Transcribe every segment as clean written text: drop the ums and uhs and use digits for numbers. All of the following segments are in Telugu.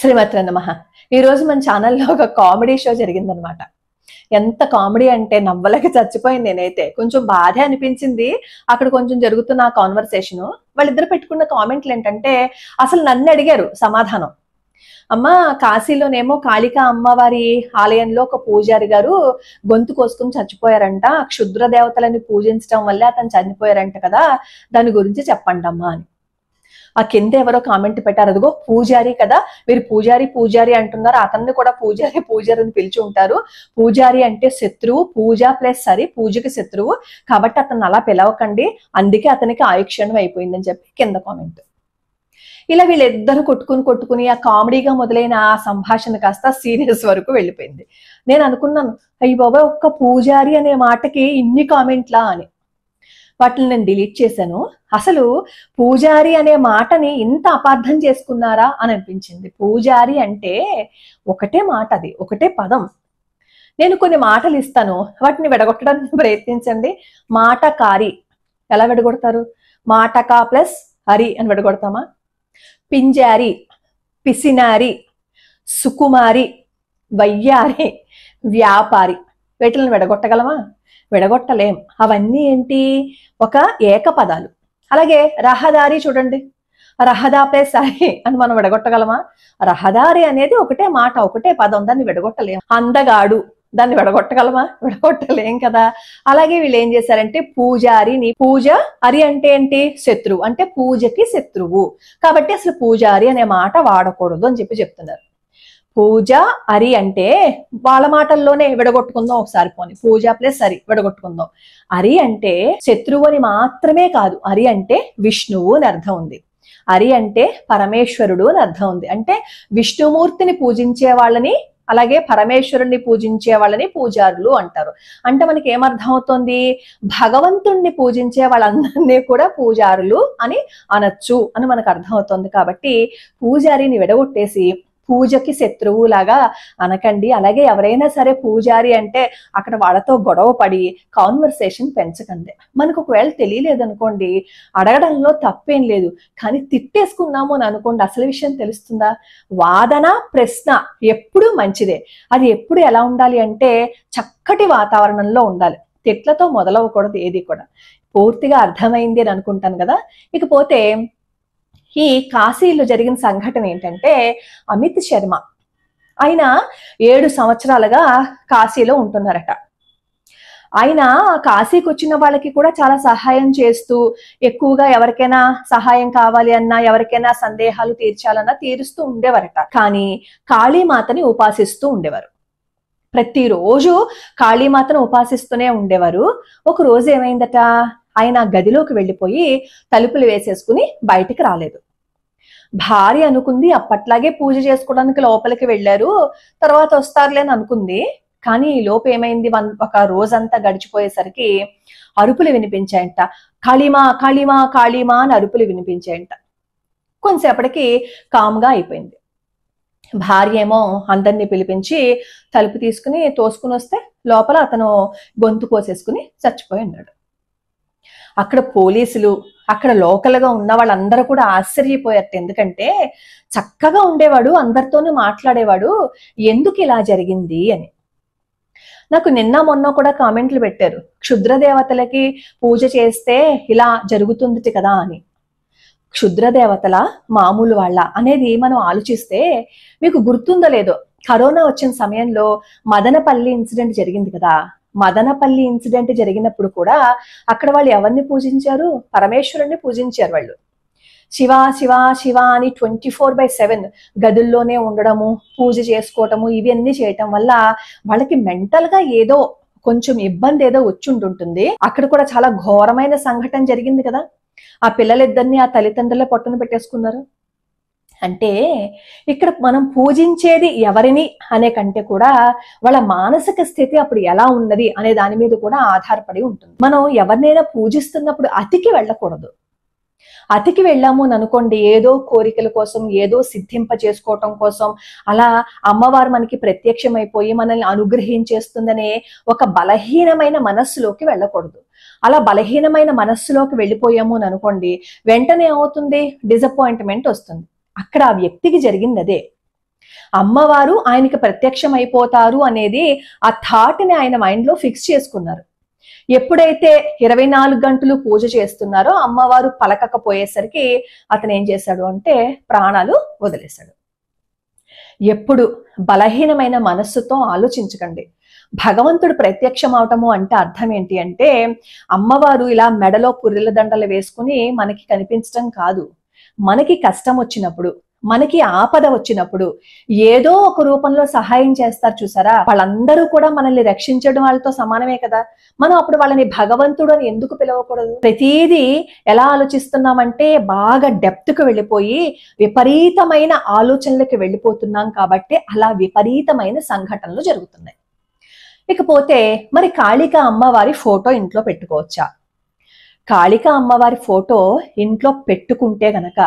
శ్రీమాత్రే నమః. ఈ రోజు మన ఛానల్లో ఒక కామెడీ షో జరిగిందనమాట. ఎంత కామెడీ అంటే నవ్వలేక చచ్చిపోయింది నేనైతే. కొంచెం బాధే అనిపించింది అక్కడ కొంచెం జరుగుతున్న కాన్వర్సేషన్. వాళ్ళిద్దరు పెట్టుకున్న కామెంట్లు ఏంటంటే, అసలు నన్ను అడిగారు సమాధానం. అమ్మ, కాశీలోనేమో కాళికా అమ్మవారి ఆలయంలో ఒక పూజారి గారు గొంతు కోసుకుని చచ్చిపోయారంట, క్షుద్ర దేవతలని పూజించడం వల్లే అతను చనిపోయారంట కదా, దాని గురించి చెప్పండి అమ్మా అని. ఆ కింద ఎవరో కామెంట్ పెట్టారు, అదిగో పూజారి కదా, మీరు పూజారి పూజారి అంటున్నారు, అతన్ని కూడా పూజారి పూజారి అని పిలిచి ఉంటారు. పూజారి అంటే శత్రువు, పూజ ప్లస్ సరి పూజకి శత్రువు, కాబట్టి అతను అలా పిలవకండి, అందుకే అతనికి ఆయుక్షణం అయిపోయిందని చెప్పి కింద కామెంట్. ఇలా వీళ్ళిద్దరు కొట్టుకుని ఆ కామెడీగా మొదలైన ఆ సంభాషణ కాస్త సీరియస్ వరకు వెళ్ళిపోయింది. నేను అనుకున్నాను, అయ్యి బాబా, ఒక్క పూజారి అనే మాటకి ఇన్ని కామెంట్లా అని. వాటిని నేను డిలీట్ చేశాను. అసలు పూజారి అనే మాటని ఇంత అపార్థం చేసుకున్నారా అని అనిపించింది. పూజారి అంటే ఒకటే మాట, అది ఒకటే పదం. నేను కొన్ని మాటలు ఇస్తాను, వాటిని విడగొట్టడానికి ప్రయత్నించండి. మాటకారి ఎలా విడగొడతారు? మాటకా ప్లస్ హరి అని విడగొడతామా? పింజారి, పిసినారి, సుకుమారి, వయ్యారి, వ్యాపారి, వీటిని విడగొట్టగలమా? విడగొట్టలేం. అవన్నీ ఏంటి? ఒక ఏకపదాలు. అలాగే రహదారి చూడండి, రహదా ప్లస్ హరి అని మనం విడగొట్టగలమా? రహదారి అనేది ఒకటే మాట, ఒకటే పదం, దాన్ని విడగొట్టలేం. అందగాడు, దాన్ని విడగొట్టగలమా? విడగొట్టలేం కదా. అలాగే వీళ్ళు ఏం చేశారంటే, పూజారిని, పూజ హరి అంటే ఏంటి? శత్రువు, అంటే పూజకి శత్రువు, కాబట్టి అసలు పూజారి అనే మాట వాడకూడదు అని చెప్పి చెప్తున్నారు. పూజ హరి అంటే వాళ్ళ మాటల్లోనే విడగొట్టుకుందాం ఒకసారి, పోని పూజ ప్లస్ హరి విడగొట్టుకుందాం. హరి అంటే శత్రువు అని మాత్రమే కాదు, హరి అంటే విష్ణువు అని అర్థం ఉంది. హరి అంటే పరమేశ్వరుడు అని అర్థం ఉంది. అంటే విష్ణుమూర్తిని పూజించే వాళ్ళని, అలాగే పరమేశ్వరుణ్ణి పూజించే వాళ్ళని పూజారులు అంటారు. అంటే మనకి ఏమర్థం అవుతుంది? భగవంతుణ్ణి పూజించే వాళ్ళందరినీ కూడా పూజారులు అని అనొచ్చు అని మనకు అర్థం అవుతుంది. కాబట్టి పూజారిని విడగొట్టేసి పూజకి శత్రువు లాగా అనకండి. అలాగే ఎవరైనా సరే పూజారి అంటే అక్కడ వాళ్ళతో గొడవ పడి కాన్వర్సేషన్ పెంచకండి. మనకు ఒకవేళ తెలియలేదనుకోండి, అడగడంలో తప్పేం లేదు, కానీ తిట్టేసుకున్నాము అని అనుకోండి, అసలు విషయం తెలుస్తుందా? వాదన ప్రశ్న ఎప్పుడు మంచిదే. అది ఎప్పుడు ఎలా ఉండాలి అంటే చక్కటి వాతావరణంలో ఉండాలి. తిట్లతో మొదలవకూడదు ఏది కూడా. పూర్తిగా అర్థమైంది అని అనుకుంటాను కదా. ఇకపోతే ఈ కాశీలో జరిగిన సంఘటన ఏంటంటే, అమిత్ శర్మ ఆయన 7 సంవత్సరాలుగా కాశీలో ఉంటున్నారట. ఆయన కాశీకి వచ్చిన వాళ్ళకి కూడా చాలా సహాయం చేస్తూ, ఎక్కువగా ఎవరికైనా సహాయం కావాలి అన్నా, ఎవరికైనా సందేహాలు తీర్చాలన్నా తీరుస్తూ ఉండేవారట. కానీ కాళీమాతని ఉపాసిస్తూ ఉండేవారు. ప్రతిరోజు కాళీమాతను ఉపాసిస్తూనే ఉండేవారు. ఒక రోజు ఏమైందట, ఆయన గదిలోకి వెళ్ళిపోయి తలుపులు వేసేసుకుని బయటికి రాలేదు. భార్య అనుకుంది అప్పట్లాగే పూజ చేసుకోవడానికి లోపలికి వెళ్ళారు, తర్వాత వస్తారులే అని అనుకుంది. కానీ ఈ లోపు ఏమైంది, ఒక రోజంతా గడిచిపోయేసరికి అరుపులు వినిపించాయంట. కాళీమా కాళీమా కాళీమా అని అరుపులు వినిపించాయంట. కొంతసేపటికి కామ్గా అయిపోయింది. భార్య ఏమో అందరినీ పిలిపించి తలుపు తీసుకుని తోసుకుని వస్తే లోపల అతను గొంతు కోసేసుకుని చచ్చిపోయి ఉన్నాడు. అక్కడ పోలీసులు, అక్కడ లోకల్గా ఉన్న వాళ్ళందరూ కూడా ఆశ్చర్యపోయారు. ఎందుకంటే చక్కగా ఉండేవాడు, అందరితోనూ మాట్లాడేవాడు, ఎందుకు ఇలా జరిగింది అని. నాకు నిన్న మొన్న కూడా కామెంట్లు పెట్టారు, క్షుద్ర దేవతలకి పూజ చేస్తే ఇలా జరుగుతుంది కదా అని. క్షుద్ర దేవతల మామూలు వాళ్ళ అనేది మనం ఆలోచిస్తే, మీకు గుర్తుందో లేదో, కరోనా వచ్చిన సమయంలో మదనపల్లి ఇన్సిడెంట్ జరిగింది కదా. మదనపల్లి ఇన్సిడెంట్ జరిగినప్పుడు కూడా అక్కడ వాళ్ళు ఎవరిని పూజించారు? పరమేశ్వరుణ్ణి పూజించారు. వాళ్ళు శివ శివ శివ అని 24/7 గదుల్లోనే ఉండడము, పూజ చేసుకోవటము, ఇవన్నీ చేయటం వల్ల వాళ్ళకి మెంటల్ గా ఏదో కొంచెం ఇబ్బంది ఏదో వచ్చి ఉంటుంటుంది. అక్కడ కూడా చాలా ఘోరమైన సంఘటన జరిగింది కదా. ఆ పిల్లలిద్దరిని ఆ తల్లిదండ్రుల పట్టున పెట్టేసుకున్నారు. అంటే ఇక్కడ మనం పూజించేది ఎవరిని అనే కంటే కూడా వాళ్ళ మానసిక స్థితి అప్పుడు ఎలా ఉన్నది అనే దాని మీద కూడా ఆధారపడి ఉంటుంది. మనం ఎవరినైనా పూజిస్తున్నప్పుడు అతికి వెళ్ళకూడదు. అతికి వెళ్ళాము అని అనుకోండి, ఏదో కోరికల కోసం, ఏదో సిద్ధింప చేసుకోవటం కోసం అలా అమ్మవారు మనకి ప్రత్యక్షమైపోయి మనల్ని అనుగ్రహించేస్తుందనే ఒక బలహీనమైన మనస్సులోకి వెళ్ళకూడదు. అలా బలహీనమైన మనస్సులోకి వెళ్ళిపోయాము అని అనుకోండి, వెంటనే ఏమవుతుంది? డిసప్పాయింట్మెంట్ వస్తుంది. అక్కడ ఆ వ్యక్తికి జరిగింది అదే. అమ్మవారు ఆయనకి ప్రత్యక్షం అయిపోతారు అనేది ఆ థాట్ ని ఆయన మైండ్ లో ఫిక్స్ చేసుకున్నారు. ఎప్పుడైతే 24 గంటలు పూజ చేస్తున్నారో అమ్మవారు పలకకపోయేసరికి అతను ఏం చేశాడు అంటే ప్రాణాలు వదిలేశాడు. ఎప్పుడు బలహీనమైన మనస్సుతో ఆలోచించకండి. భగవంతుడు ప్రత్యక్షం అవటము అంటే అర్థం ఏంటి అంటే అమ్మవారు ఇలా మెడలో పుర్రెల దండలు వేసుకుని మనకి కనిపించడం కాదు. మనకి కష్టం వచ్చినప్పుడు, మనకి ఆపద వచ్చినప్పుడు ఏదో ఒక రూపంలో సహాయం చేస్తారు చూసారా, వాళ్ళందరూ కూడా మనల్ని రక్షించడం వాళ్ళతో సమానమే కదా. మనం అప్పుడు వాళ్ళని భగవంతుడు అని ఎందుకు పిలవకూడదు? ప్రతిదీ ఎలా ఆలోచిస్తున్నామంటే బాగా డెప్త్కు వెళ్ళిపోయి విపరీతమైన ఆలోచనలకు వెళ్ళిపోతున్నాం కాబట్టి అలా విపరీతమైన సంఘటనలు జరుగుతున్నాయి. ఇకపోతే మరి కాళికా అమ్మవారి ఫోటో ఇంట్లో పెట్టుకోవచ్చా? కాళికా అమ్మవారి ఫోటో ఇంట్లో పెట్టుకుంటే గనక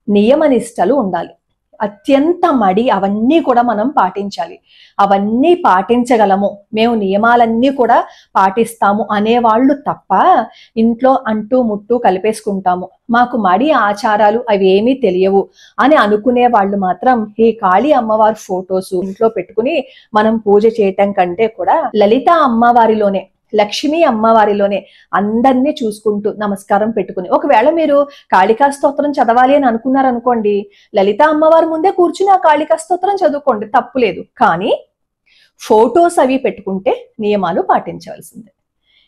నియమనిష్టలు ఉండాలి. అత్యంత మడి అవన్నీ కూడా మనం పాటించాలి. అవన్నీ పాటించగలము, మేము నియమాలన్నీ కూడా పాటిస్తాము అనేవాళ్ళు తప్ప ఇంట్లో అంటూ ముట్టు కలిపేసుకుంటాము, మాకు మడి ఆచారాలు అవి ఏమీ తెలియవు అని అనుకునే వాళ్ళు మాత్రం ఈ కాళీ అమ్మవారి ఫొటోస్ ఇంట్లో పెట్టుకుని మనం పూజ చేయటం కంటే కూడా లలిత అమ్మవారిలోనే, లక్ష్మీ అమ్మవారిలోనే అందరినీ చూసుకుంటూ నమస్కారం పెట్టుకుని, ఒకవేళ మీరు కాళికా స్తోత్రం చదవాలి అని అనుకున్నారనుకోండి, లలిత అమ్మవారి ముందే కూర్చుని ఆ కాళికా స్తోత్రం చదువుకోండి, తప్పులేదు. కానీ ఫొటోస్ అవి పెట్టుకుంటే నియమాలు పాటించవలసిందే.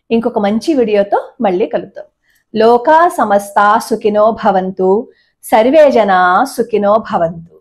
ఇంకొక మంచి వీడియోతో మళ్ళీ కలుద్దాం. లోకా సమస్తా సుఖినో భవంతు, సర్వే జనా సుఖినో భవంతు.